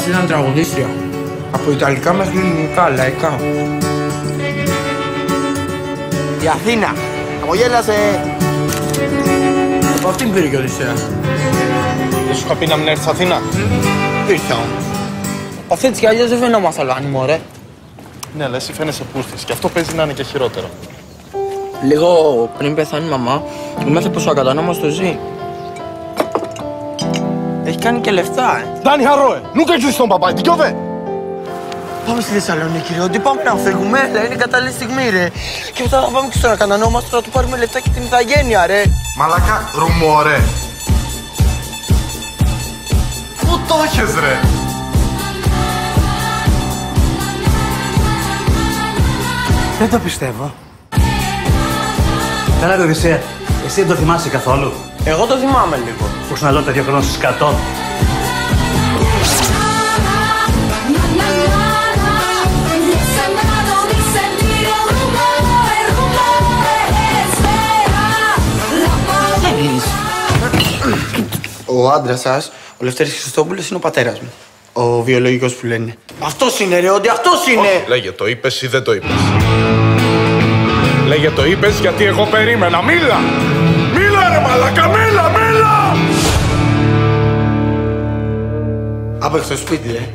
Πας ήταν τραγουδίστρια. Από ιταλικά μέχρι ελληνικά, λαϊκά. Η Αθήνα. Χαμογέλασε. Από αυτήν πήρε και ο Οδυσσέας. Δεν σου είχα πει να μην έρθεις Αθήνα. Ήρθα όμως. Αυτή έτσι κι αλλιώς δεν φαινόμαστε άλλο μωρέ. Ναι, αλλά εσύ φαίνεσαι πούστης και αυτό παίζει να είναι και χειρότερο. Λίγο πριν πεθάνει η μαμά, έμαθε πως ο ακατανόμαστος ζει. Έχει κάνει και λεφτά, Dani Harroe, nunca există un papá, δικαιώβε! Πάμε στη Θεσσαλονίκη, ρε. Ότι πάμε να φύγουμε, έλα, είναι η κατάλληλη στιγμή, ρε. Και μετά θα πάμε και στον ακατανόμαστο να του πάρουμε λεφτά και την ηθαγένεια, ρε. Μαλάκα, ρουμόρε. Πού το έχεις, ρε. Δεν το πιστεύω. Καλά, ρε Οδυσσέα, εσύ δεν το θυμάσαι καθόλου. Εγώ το θυμάμαι λίγο. Πώς να λέω τέτοιο χρόνο στις 100. Ο άντρας σας, ο Λευτέρης Χριστόπουλος, είναι ο πατέρας μου. Ο βιολογικός που λένε. Αυτός είναι, ρε, ότι αυτός είναι! Λέγε, το είπες ή δεν το είπες. Λέγε, το είπες γιατί εγώ περίμενα. Μίλα! Μίλα, ρε μαλάκα, μίλα! Απ' έξω στο σπίτι, ρε.